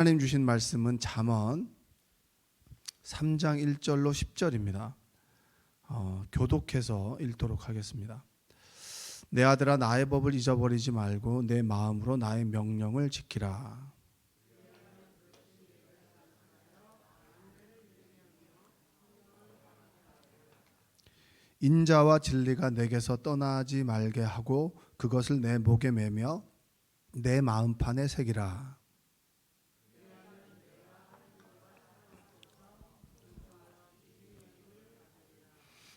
하나님 주신 말씀은 잠언 3장 1절로 10절입니다. 교독해서 읽도록 하겠습니다. 내 아들아, 나의 법을 잊어버리지 말고 내 마음으로 나의 명령을 지키라. 인자와 진리가 내게서 떠나지 말게 하고 그것을 내 목에 매며 내 마음판에 새기라.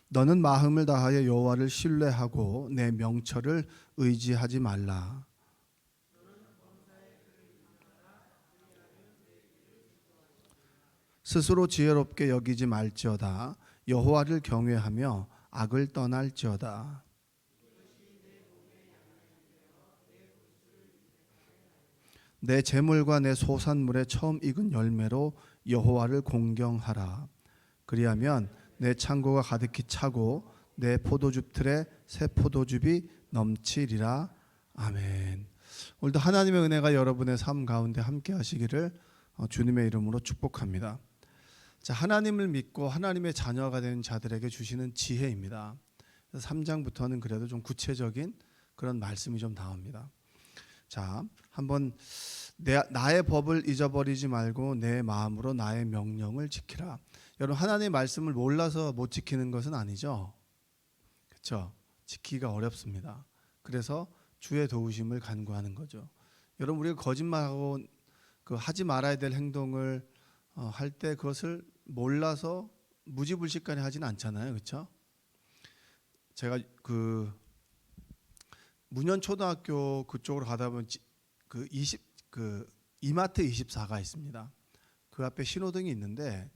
너는 마음을 다하여 여호와를 신뢰하고 내 명철을 의지하지 말라. 스스로 지혜롭게 여기지 말지어다. 여호와를 경외하며 악을 떠날지어다. 내 재물과 내 소산물의 처음 익은 열매로 여호와를 공경하라. 그리하면 내 창고가 가득히 차고 내 포도즙 틀에 새 포도즙이 넘치리라. 아멘. 오늘도 하나님의 은혜가 여러분의 삶 가운데 함께 하시기를 주님의 이름으로 축복합니다. 자, 하나님을 믿고 하나님의 자녀가 된 자들에게 주시는 지혜입니다. 3장부터는 그래도 좀 구체적인 그런 말씀이 좀 나옵니다. 자, 한번 나의 법을 잊어버리지 말고 내 마음으로 나의 명령을 지키라. 여러분, 하나님의 말씀을 몰라서 못 지키는 것은 아니죠. 그렇죠? 지키기가 어렵습니다. 그래서 주의 도우심을 간구하는 거죠. 여러분, 우리가 거짓말하고 하지 말아야 될 행동을 할 때 그것을 몰라서 무지불식간에 하지는 않잖아요. 그렇죠? 제가 문현초등학교 그쪽으로 가다 보면 이마트 24가 있습니다. 그 앞에 신호등이 있는데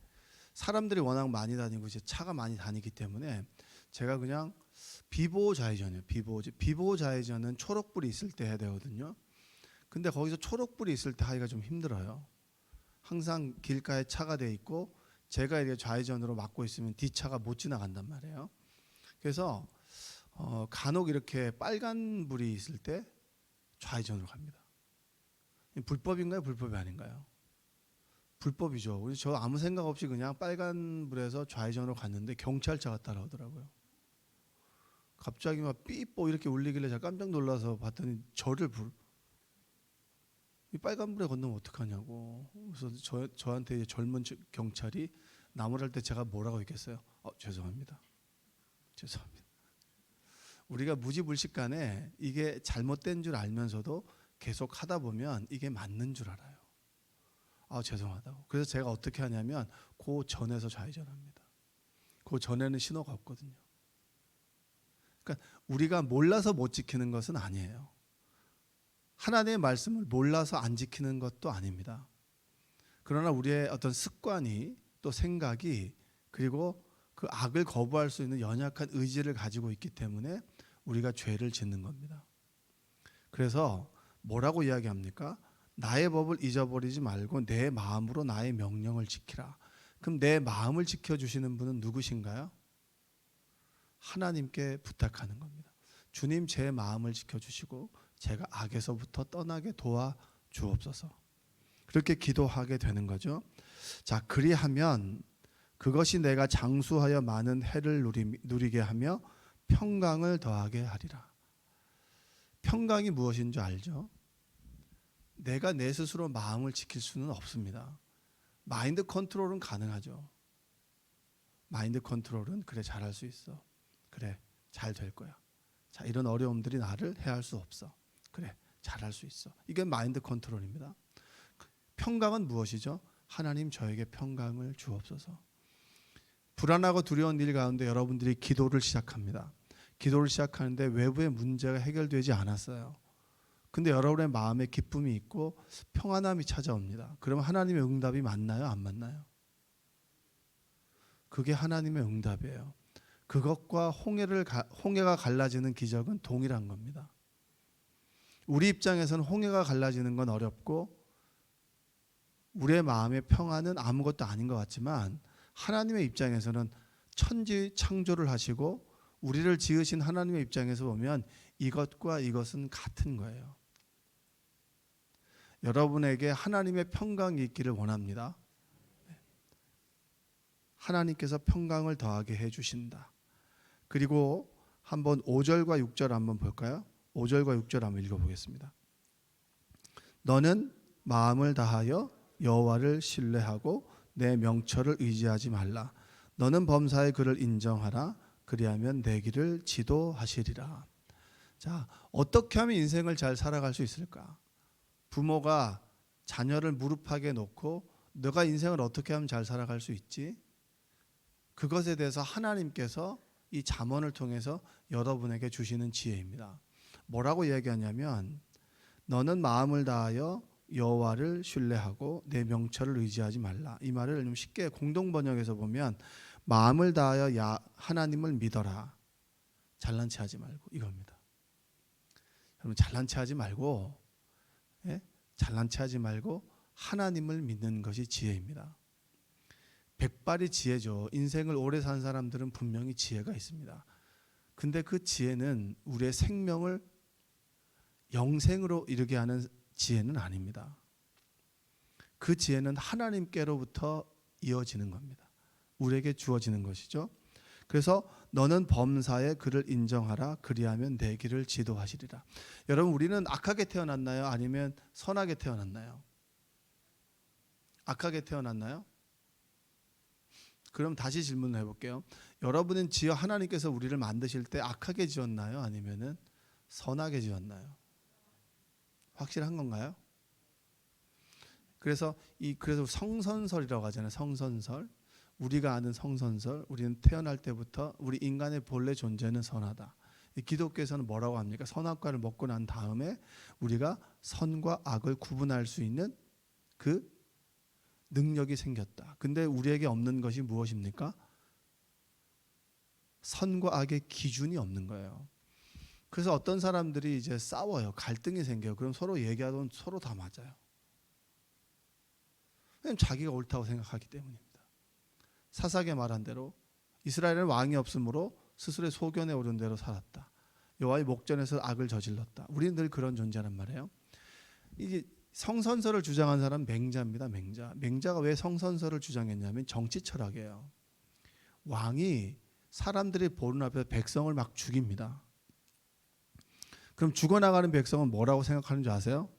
사람들이 워낙 많이 다니고 이제 차가 많이 다니기 때문에 제가 그냥 비보호 좌회전이에요. 비보호 좌회전은 초록불이 있을 때 해야 되거든요. 근데 거기서 초록불이 있을 때 하기가 좀 힘들어요. 항상 길가에 차가 돼 있고 제가 이렇게 좌회전으로 막고 있으면 뒷차가 못 지나간단 말이에요. 그래서 간혹 이렇게 빨간 불이 있을 때 좌회전으로 갑니다. 불법인가요? 불법이 아닌가요? 불법이죠. 그래서 저 아무 생각 없이 그냥 빨간 불에서 좌회전으로 갔는데 경찰차가 따라오더라고요. 갑자기 막 삐뽀 이렇게 울리길래 제가 깜짝 놀라서 봤더니 이 빨간 불에 건너면 어떡하냐고. 그래서 저한테 이제 젊은 경찰이 나무랄 때 제가 뭐라고 했겠어요? 죄송합니다. 우리가 무지불식간에 이게 잘못된 줄 알면서도 계속 하다 보면 이게 맞는 줄 알아요. 죄송하다고. 그래서 제가 어떻게 하냐면 그 전에서 좌회전합니다. 그 전에는 신호가 없거든요. 그러니까 우리가 몰라서 못 지키는 것은 아니에요. 하나님의 말씀을 몰라서 안 지키는 것도 아닙니다. 그러나 우리의 어떤 습관이 또 생각이 그리고 그 악을 거부할 수 있는 연약한 의지를 가지고 있기 때문에 우리가 죄를 짓는 겁니다. 그래서 뭐라고 이야기합니까? 나의 법을 잊어버리지 말고 내 마음으로 나의 명령을 지키라. 그럼 내 마음을 지켜주시는 분은 누구신가요? 하나님께 부탁하는 겁니다. 주님, 제 마음을 지켜주시고 제가 악에서부터 떠나게 도와주옵소서. 그렇게 기도하게 되는 거죠. 자, 그리하면 그것이 내가 장수하여 많은 해를 누리게 하며 평강을 더하게 하리라. 평강이 무엇인 줄 알죠? 내가 내 스스로 마음을 지킬 수는 없습니다. 마인드 컨트롤은 가능하죠. 마인드 컨트롤은 그래, 잘할 수 있어. 그래, 잘 될 거야. 자, 이런 어려움들이 나를 해할 수 없어. 그래, 잘할 수 있어. 이게 마인드 컨트롤입니다. 평강은 무엇이죠? 하나님, 저에게 평강을 주옵소서. 불안하고 두려운 일 가운데 여러분들이 기도를 시작합니다. 기도를 시작하는데 외부의 문제가 해결되지 않았어요. 근데 여러분의 마음에 기쁨이 있고 평안함이 찾아옵니다. 그러면 하나님의 응답이 맞나요? 안 맞나요? 그게 하나님의 응답이에요. 그것과 홍해가 갈라지는 기적은 동일한 겁니다. 우리 입장에서는 홍해가 갈라지는 건 어렵고 우리의 마음의 평안은 아무것도 아닌 것 같지만 하나님의 입장에서는 천지 창조를 하시고 우리를 지으신 하나님의 입장에서 보면 이것과 이것은 같은 거예요. 여러분에게 하나님의 평강이 있기를 원합니다. 하나님께서 평강을 더하게 해주신다. 그리고 한번 5절과 6절 한번 볼까요? 5절과 6절 한번 읽어보겠습니다. 너는 마음을 다하여 여호와를 신뢰하고 내 명철을 의지하지 말라. 너는 범사의 그를 인정하라. 그리하면 내 길을 지도하시리라. 자, 어떻게 하면 인생을 잘 살아갈 수 있을까? 부모가 자녀를 무릎팍에 놓고 너가 인생을 어떻게 하면 잘 살아갈 수 있지? 그것에 대해서 하나님께서 이 잠언을 통해서 여러분에게 주시는 지혜입니다. 뭐라고 얘기하냐면 너는 마음을 다하여 여호와를 신뢰하고 내 명철을 의지하지 말라. 이 말을 좀 쉽게 공동 번역에서 보면 마음을 다하여 하나님을 믿어라. 잘난 체 하지 말고 이겁니다. 여러분 잘난 체 하지 말고 잘난 체 하지 말고 하나님을 믿는 것이 지혜입니다. 백발이 지혜죠. 인생을 오래 산 사람들은 분명히 지혜가 있습니다. 근데 그 지혜는 우리의 생명을 영생으로 이르게 하는 지혜는 아닙니다. 그 지혜는 하나님께로부터 이어지는 겁니다. 우리에게 주어지는 것이죠. 그래서 너는 범사에 그를 인정하라. 그리하면 내 길을 지도하시리라. 여러분 우리는 악하게 태어났나요? 아니면 선하게 태어났나요? 악하게 태어났나요? 그럼 다시 질문을 해볼게요. 여러분은 지어 하나님께서 우리를 만드실 때 악하게 지었나요? 아니면은 선하게 지었나요? 확실한 건가요? 그래서 성선설이라고 하잖아요. 성선설. 우리가 아는 성선설. 우리는 태어날 때부터 우리 인간의 본래 존재는 선하다. 기독교에서는 뭐라고 합니까? 선악과를 먹고 난 다음에 우리가 선과 악을 구분할 수 있는 그 능력이 생겼다. 근데 우리에게 없는 것이 무엇입니까? 선과 악의 기준이 없는 거예요. 그래서 어떤 사람들이 이제 싸워요. 갈등이 생겨요. 그럼 서로 얘기하던 서로 다 맞아요. 왜냐하면 자기가 옳다고 생각하기 때문입니다. 사사게 말한 대로 이스라엘은 왕이 없으므로 스스로의 소견에 오른 대로 살았다. 여호와의 목전에서 악을 저질렀다. 우리는 늘 그런 존재란 말이에요. 이게 성선설을 주장한 사람은 맹자입니다. 맹자가 왜 성선설을 주장했냐면 정치 철학이에요. 왕이 사람들이 보는 앞에서 백성을 막 죽입니다. 그럼 죽어나가는 백성은 뭐라고 생각하는 줄 아세요?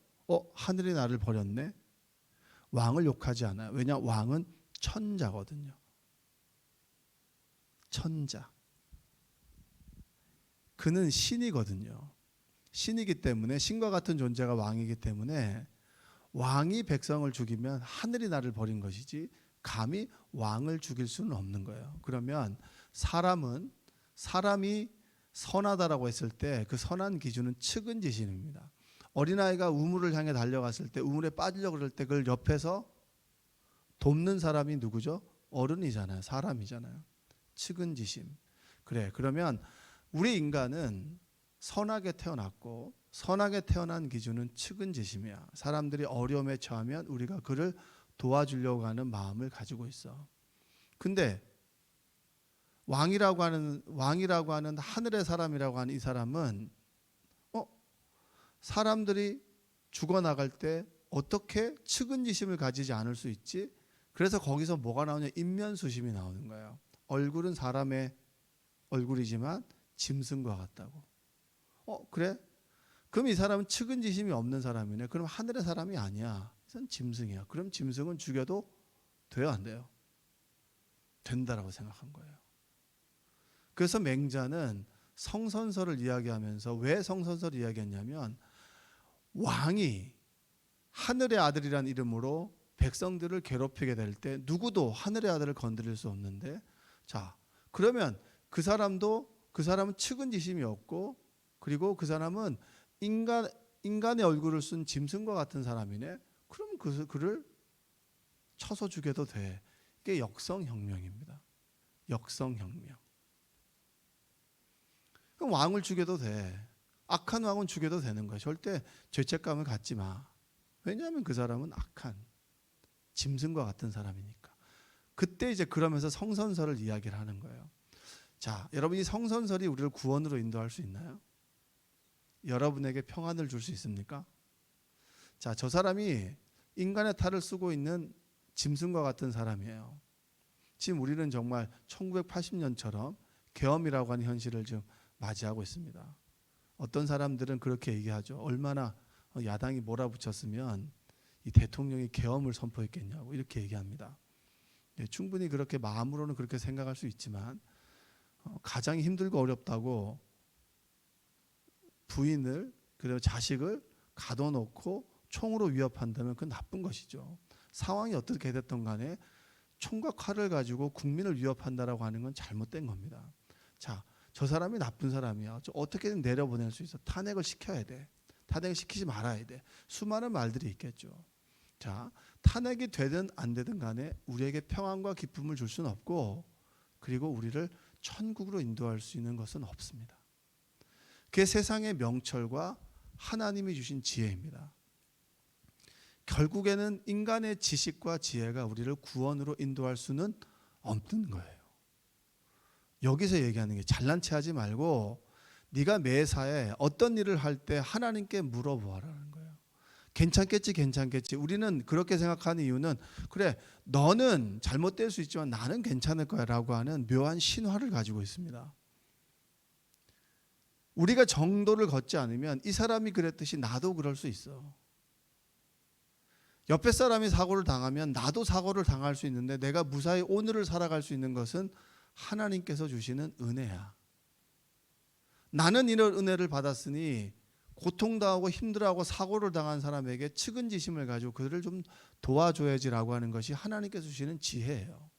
하늘이 나를 버렸네. 왕을 욕하지 않아요. 왜냐? 왕은 천자거든요. 천자. 그는 신이거든요. 신이기 때문에 신과 같은 존재가 왕이기 때문에 왕이 백성을 죽이면 하늘이 나를 버린 것이지 감히 왕을 죽일 수는 없는 거예요. 그러면 사람이 선하다라고 했을 때 그 선한 기준은 측은지심입니다. 어린아이가 우물을 향해 달려갔을 때 우물에 빠지려고 그럴 때 그걸 옆에서 돕는 사람이 누구죠? 어른이잖아요. 사람이잖아요. 측은지심. 그래. 그러면 우리 인간은 선하게 태어났고 선하게 태어난 기준은 측은지심이야. 사람들이 어려움에 처하면 우리가 그를 도와주려고 하는 마음을 가지고 있어. 근데 왕이라고 하는 하늘의 사람이라고 하는 이 사람은 사람들이 죽어나갈 때 어떻게 측은지심을 가지지 않을 수 있지? 그래서 거기서 뭐가 나오냐? 인면수심이 나오는 거예요. 얼굴은 사람의 얼굴이지만 짐승과 같다고. 그래? 그럼 이 사람은 측은지심이 없는 사람이네. 그럼 하늘의 사람이 아니야. 이건 짐승이야. 그럼 짐승은 죽여도 돼요, 안 돼요? 된다라고 생각한 거예요. 그래서 맹자는 성선설을 이야기하면서 왜 성선설을 이야기했냐면 왕이 하늘의 아들이라는 이름으로 백성들을 괴롭히게 될 때 누구도 하늘의 아들을 건드릴 수 없는데 자 그러면 그 사람은 측은지심이 없고 그리고 그 사람은 인간의 얼굴을 쓴 짐승과 같은 사람이네. 그럼 그를 쳐서 죽여도 돼. 이게 역성혁명입니다. 역성혁명. 그럼 왕을 죽여도 돼. 악한 왕은 죽여도 되는 거야. 절대 죄책감을 갖지 마. 왜냐하면 그 사람은 악한 짐승과 같은 사람이니까. 그때 이제 그러면서 성선설을 이야기를 하는 거예요. 자, 여러분 이 성선설이 우리를 구원으로 인도할 수 있나요? 여러분에게 평안을 줄 수 있습니까? 자, 저 사람이 인간의 탈을 쓰고 있는 짐승과 같은 사람이에요. 지금 우리는 정말 1980년처럼 계엄이라고 하는 현실을 지금 맞이하고 있습니다. 어떤 사람들은 그렇게 얘기하죠. 얼마나 야당이 몰아붙였으면 이 대통령이 계엄을 선포했겠냐고 이렇게 얘기합니다. 충분히 그렇게 마음으로는 그렇게 생각할 수 있지만 가장이 힘들고 어렵다고 부인을 그리고 자식을 가둬놓고 총으로 위협한다면 그건 나쁜 것이죠. 상황이 어떻게 됐든 간에 총과 칼을 가지고 국민을 위협한다라고 하는 건 잘못된 겁니다. 자, 저 사람이 나쁜 사람이야. 어떻게든 내려보낼 수 있어. 탄핵을 시켜야 돼. 탄핵을 시키지 말아야 돼. 수많은 말들이 있겠죠. 자, 탄핵이 되든 안 되든 간에 우리에게 평안과 기쁨을 줄 수는 없고 그리고 우리를 천국으로 인도할 수 있는 것은 없습니다. 그게 세상의 명철과 하나님이 주신 지혜입니다. 결국에는 인간의 지식과 지혜가 우리를 구원으로 인도할 수는 없는 거예요. 여기서 얘기하는 게 잘난 체 하지 말고 네가 매사에 어떤 일을 할 때 하나님께 물어보아라는 거예요. 괜찮겠지 괜찮겠지. 우리는 그렇게 생각하는 이유는 그래 너는 잘못될 수 있지만 나는 괜찮을 거야 라고 하는 묘한 신화를 가지고 있습니다. 우리가 정도를 걷지 않으면 이 사람이 그랬듯이 나도 그럴 수 있어. 옆에 사람이 사고를 당하면 나도 사고를 당할 수 있는데 내가 무사히 오늘을 살아갈 수 있는 것은 하나님께서 주시는 은혜야. 나는 이런 은혜를 받았으니 고통당하고 힘들어하고 사고를 당한 사람에게 측은지심을 가지고 그들을 좀 도와줘야지라고 하는 것이 하나님께서 주시는 지혜예요.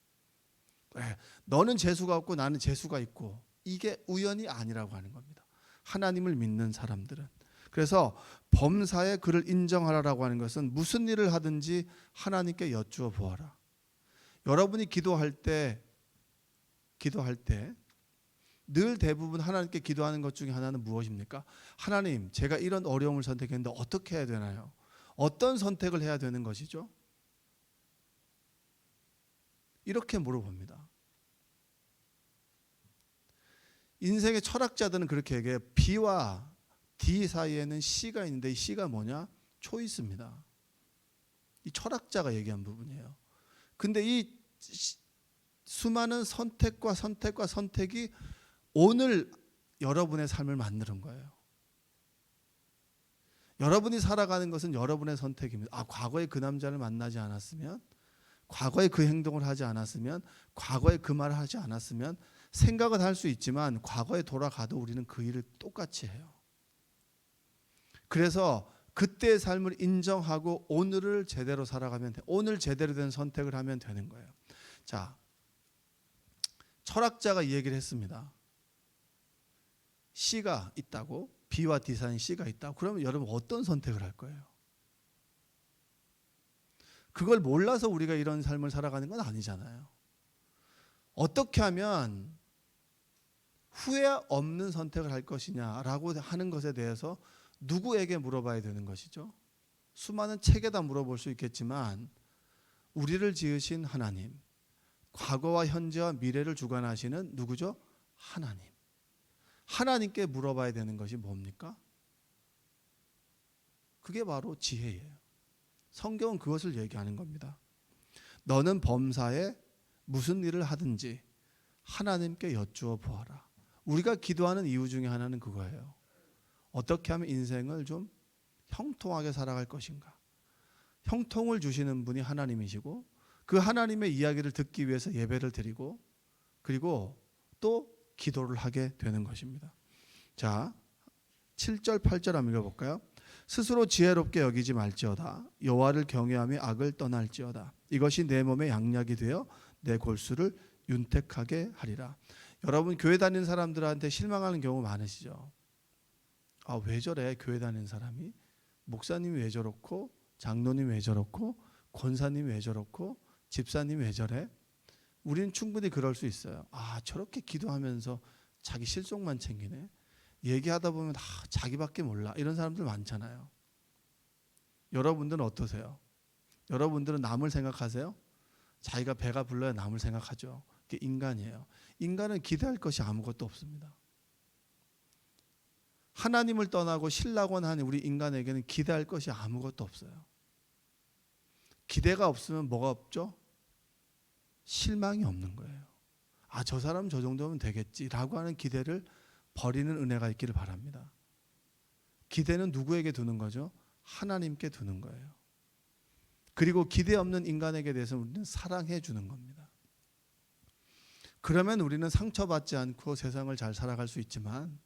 그래, 너는 재수가 없고 나는 재수가 있고 이게 우연이 아니라고 하는 겁니다. 하나님을 믿는 사람들은. 그래서 범사에 그를 인정하라라고 하는 것은 무슨 일을 하든지 하나님께 여쭈어 보아라. 여러분이 기도할 때 늘 대부분 하나님께 기도하는 것 중에 하나는 무엇입니까? 하나님, 제가 이런 어려움을 선택했는데 어떻게 해야 되나요? 어떤 선택을 해야 되는 것이죠? 이렇게 물어봅니다. 인생의 철학자들은 그렇게 얘기해요. B와 D 사이에는 C가 있는데 이 C가 뭐냐? 초이스입니다. 이 철학자가 얘기한 부분이에요. 근데 이 수많은 선택이 오늘 여러분의 삶을 만드는 거예요. 여러분이 살아가는 것은 여러분의 선택입니다. 과거에 그 남자를 만나지 않았으면, 과거에 그 행동을 하지 않았으면, 과거에 그 말을 하지 않았으면 생각은 할 수 있지만 과거에 돌아가도 우리는 그 일을 똑같이 해요. 그래서 그때의 삶을 인정하고 오늘을 제대로 살아가면 돼. 오늘 제대로 된 선택을 하면 되는 거예요. 자, 철학자가 이 얘기를 했습니다. C가 있다고, B와 D 사이에 C가 있다고. 그러면 여러분 어떤 선택을 할 거예요? 그걸 몰라서 우리가 이런 삶을 살아가는 건 아니잖아요. 어떻게 하면 후회 없는 선택을 할 것이냐라고 하는 것에 대해서 누구에게 물어봐야 되는 것이죠? 수많은 책에다 물어볼 수 있겠지만 우리를 지으신 하나님, 과거와 현재와 미래를 주관하시는 누구죠? 하나님. 하나님께 물어봐야 되는 것이 뭡니까? 그게 바로 지혜예요. 성경은 그것을 얘기하는 겁니다. 너는 범사에 무슨 일을 하든지 하나님께 여쭈어 보아라. 우리가 기도하는 이유 중에 하나는 그거예요. 어떻게 하면 인생을 좀 형통하게 살아갈 것인가. 형통을 주시는 분이 하나님이시고 그 하나님의 이야기를 듣기 위해서 예배를 드리고 그리고 또 기도를 하게 되는 것입니다. 자, 7절 8절 한번 읽어볼까요? 스스로 지혜롭게 여기지 말지어다. 여호와를 경외하며 악을 떠날지어다. 이것이 내 몸의 양약이 되어 내 골수를 윤택하게 하리라. 여러분 교회 다니는 사람들한테 실망하는 경우 많으시죠? 왜 저래 교회 다니는 사람이? 목사님이 왜 저렇고 장로님이 왜 저렇고 권사님이 왜 저렇고 집사님이 왜 저래? 우리는 충분히 그럴 수 있어요. 저렇게 기도하면서 자기 실속만 챙기네. 얘기하다 보면 자기밖에 몰라. 이런 사람들 많잖아요. 여러분들은 어떠세요? 여러분들은 남을 생각하세요? 자기가 배가 불러야 남을 생각하죠. 그게 인간이에요. 인간은 기대할 것이 아무것도 없습니다. 하나님을 떠나고 신라곤 하는 우리 인간에게는 기대할 것이 아무것도 없어요. 기대가 없으면 뭐가 없죠? 실망이 없는 거예요. 아, 저 사람 저 정도면 되겠지라고 하는 기대를 버리는 은혜가 있기를 바랍니다. 기대는 누구에게 두는 거죠? 하나님께 두는 거예요. 그리고 기대 없는 인간에게 대해서 우리는 사랑해 주는 겁니다. 그러면 우리는 상처받지 않고 세상을 잘 살아갈 수 있지만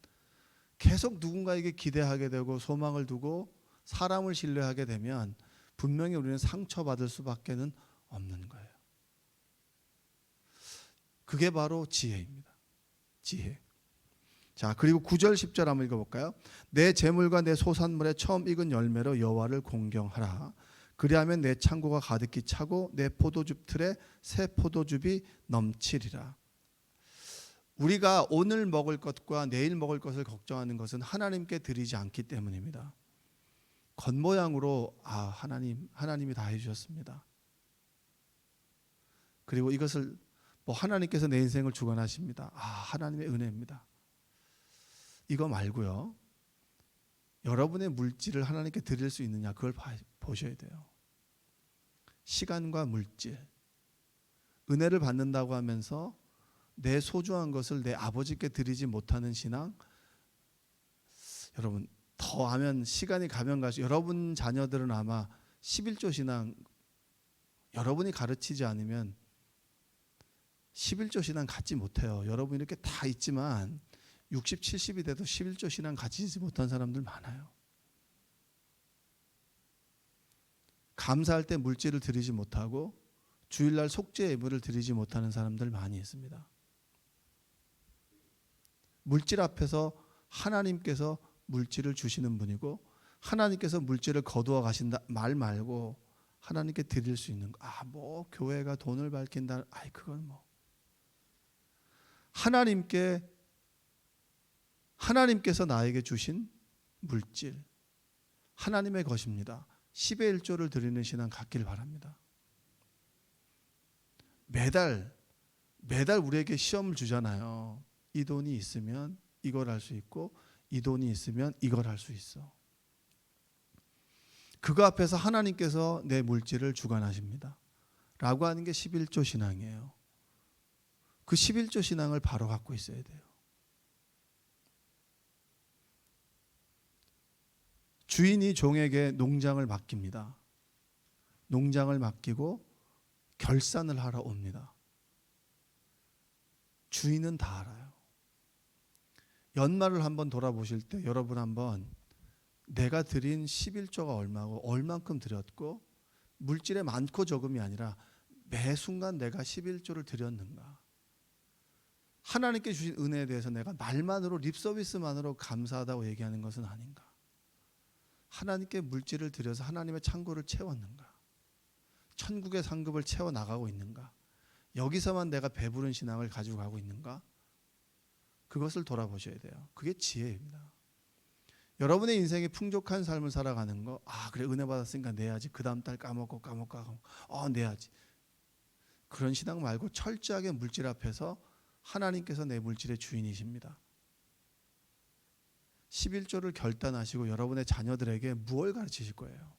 계속 누군가에게 기대하게 되고 소망을 두고 사람을 신뢰하게 되면 분명히 우리는 상처받을 수밖에는 없는 거예요. 그게 바로 지혜입니다. 지혜. 자, 그리고 9절 10절 한번 읽어볼까요? 내 재물과 내 소산물의 처음 익은 열매로 여호와를 공경하라. 그리하면 내 창고가 가득히 차고 내 포도즙 틀에 새 포도즙이 넘치리라. 우리가 오늘 먹을 것과 내일 먹을 것을 걱정하는 것은 하나님께 드리지 않기 때문입니다. 겉모양으로 하나님이 다 해주셨습니다. 그리고 이것을 하나님께서 내 인생을 주관하십니다. 하나님의 은혜입니다. 이거 말고요. 여러분의 물질을 하나님께 드릴 수 있느냐, 그걸 보셔야 돼요. 시간과 물질. 은혜를 받는다고 하면서 내 소중한 것을 내 아버지께 드리지 못하는 신앙, 여러분 더하면 시간이 가면 갈수록 여러분 자녀들은 아마 11조 신앙 여러분이 가르치지 않으면 11조 신앙 갖지 못해요. 여러분이 이렇게 다 있지만 60, 70이 돼도 11조 신앙 가지지 못한 사람들 많아요. 감사할 때 물질을 드리지 못하고 주일날 속죄 예물을 드리지 못하는 사람들 많이 있습니다. 물질 앞에서 하나님께서 물질을 주시는 분이고 하나님께서 물질을 거두어 가신다 말 말고 하나님께 드릴 수 있는 거. 교회가 돈을 밝힌다. 그건 하나님께서 나에게 주신 물질, 하나님의 것입니다. 10의 1조를 드리는 신앙 갖기를 바랍니다. 매달 우리에게 시험을 주잖아요. 이 돈이 있으면 이걸 할 수 있고 이 돈이 있으면 이걸 할 수 있어. 그거 앞에서 하나님께서 내 물질을 주관하십니다. 라고 하는 게 11조 신앙이에요. 그 11조 신앙을 바로 갖고 있어야 돼요. 주인이 종에게 농장을 맡깁니다. 농장을 맡기고 결산을 하러 옵니다. 주인은 다 알아요. 연말을 한번 돌아보실 때 여러분 한번 내가 드린 11조가 얼마고 얼만큼 드렸고 물질에 많고 적음이 아니라 매 순간 내가 11조를 드렸는가. 하나님께 주신 은혜에 대해서 내가 말만으로 립서비스만으로 감사하다고 얘기하는 것은 아닌가. 하나님께 물질을 드려서 하나님의 창고를 채웠는가. 천국의 상급을 채워나가고 있는가. 여기서만 내가 배부른 신앙을 가지고 가고 있는가. 그것을 돌아보셔야 돼요. 그게 지혜입니다. 여러분의 인생에 풍족한 삶을 살아가는 거, 그래 은혜 받았으니까 내야지. 그 다음 달 까먹고 내야지. 그런 신앙 말고 철저하게 물질 앞에서 하나님께서 내 물질의 주인이십니다. 11조를 결단하시고 여러분의 자녀들에게 무엇을 가르치실 거예요?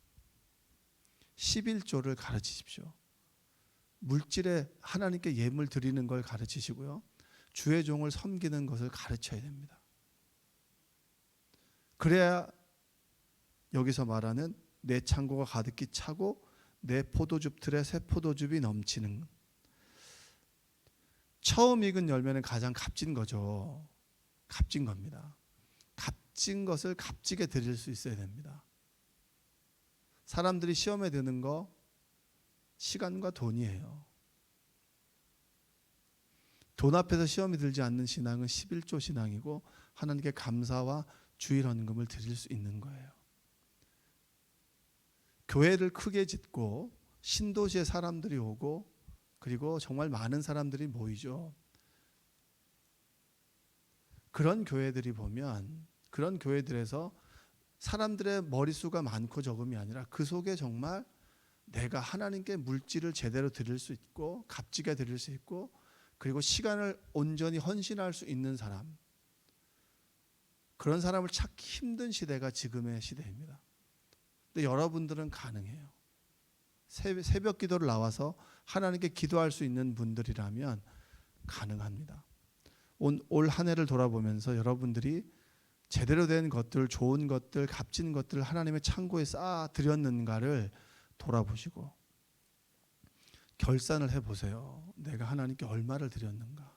11조를 가르치십시오. 물질에 하나님께 예물 드리는 걸 가르치시고요. 주의 종을 섬기는 것을 가르쳐야 됩니다. 그래야 여기서 말하는 내 창고가 가득히 차고 내 포도즙 틀에 새 포도즙이 넘치는, 처음 익은 열매는 가장 값진 거죠. 값진 겁니다. 값진 것을 값지게 드릴 수 있어야 됩니다. 사람들이 시험에 드는 거 시간과 돈이에요. 돈 앞에서 시험이 들지 않는 신앙은 11조 신앙이고 하나님께 감사와 주일 헌금을 드릴 수 있는 거예요. 교회를 크게 짓고 신도시에 사람들이 오고 그리고 정말 많은 사람들이 모이죠. 그런 교회들이 보면 그런 교회들에서 사람들의 머릿수가 많고 적음이 아니라 그 속에 정말 내가 하나님께 물질을 제대로 드릴 수 있고 값지게 드릴 수 있고 그리고 시간을 온전히 헌신할 수 있는 사람, 그런 사람을 찾기 힘든 시대가 지금의 시대입니다. 근데 여러분들은 가능해요. 새벽 기도를 나와서 하나님께 기도할 수 있는 분들이라면 가능합니다. 올 한 해를 돌아보면서 여러분들이 제대로 된 것들, 좋은 것들, 값진 것들을 하나님의 창고에 쌓아 드렸는가를 돌아보시고 결산을 해보세요. 내가 하나님께 얼마를 드렸는가.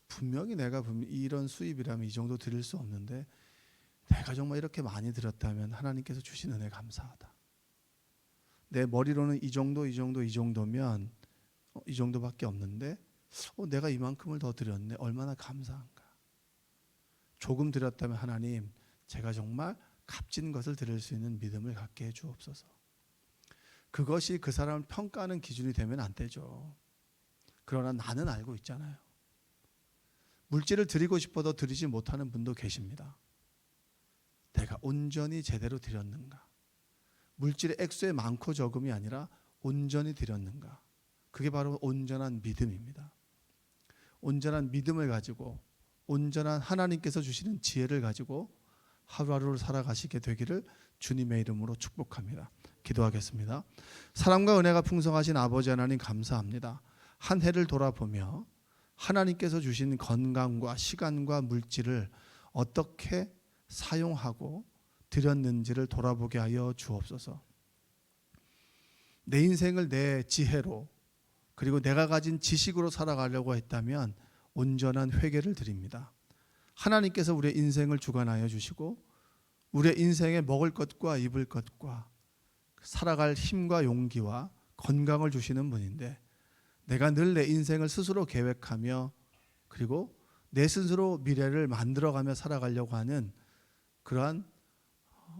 분명히 내가 이런 수입이라면 이 정도 드릴 수 없는데 내가 정말 이렇게 많이 드렸다면 하나님께서 주신 은혜 감사하다. 내 머리로는 이 정도면 이 정도밖에 없는데 내가 이만큼을 더 드렸네. 얼마나 감사한가. 조금 드렸다면 하나님, 제가 정말 값진 것을 드릴 수 있는 믿음을 갖게 해 주옵소서. 그것이 그 사람을 평가하는 기준이 되면 안 되죠. 그러나 나는 알고 있잖아요. 물질을 드리고 싶어도 드리지 못하는 분도 계십니다. 내가 온전히 제대로 드렸는가. 물질의 액수의 많고 적음이 아니라 온전히 드렸는가. 그게 바로 온전한 믿음입니다. 온전한 믿음을 가지고 온전한 하나님께서 주시는 지혜를 가지고 하루하루를 살아가시게 되기를 주님의 이름으로 축복합니다. 기도하겠습니다. 사랑과 은혜가 풍성하신 아버지 하나님 감사합니다. 한 해를 돌아보며 하나님께서 주신 건강과 시간과 물질을 어떻게 사용하고 드렸는지를 돌아보게 하여 주옵소서. 내 인생을 내 지혜로 그리고 내가 가진 지식으로 살아가려고 했다면 온전한 회개를 드립니다. 하나님께서 우리의 인생을 주관하여 주시고 우리의 인생에 먹을 것과 입을 것과 살아갈 힘과 용기와 건강을 주시는 분인데 내가 늘 내 인생을 스스로 계획하며 그리고 내 스스로 미래를 만들어가며 살아가려고 하는 그러한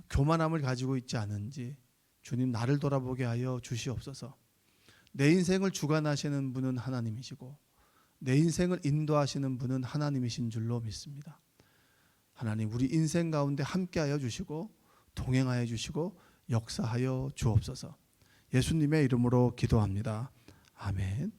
교만함을 가지고 있지 않은지 주님 나를 돌아보게 하여 주시옵소서. 내 인생을 주관하시는 분은 하나님이시고 내 인생을 인도하시는 분은 하나님이신 줄로 믿습니다. 하나님 우리 인생 가운데 함께하여 주시고 동행하여 주시고 역사하여 주옵소서. 예수님의 이름으로 기도합니다. 아멘.